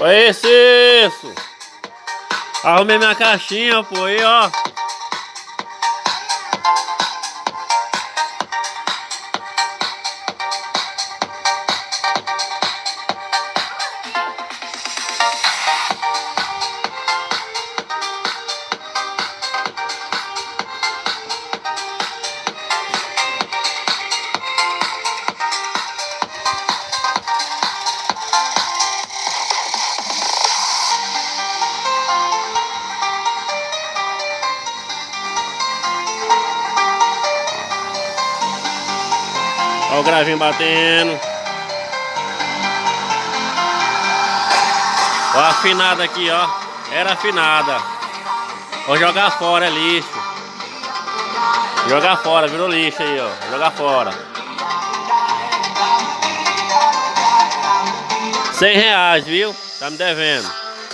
Olha isso! Arrumei minha caixinha, pô, aí, ó. Olha o gravinho batendo. Ó, afinada aqui, ó. Era afinada. Vou jogar fora, é lixo. Jogar fora, virou lixo aí, ó. Jogar fora. R$100, viu? Tá me devendo.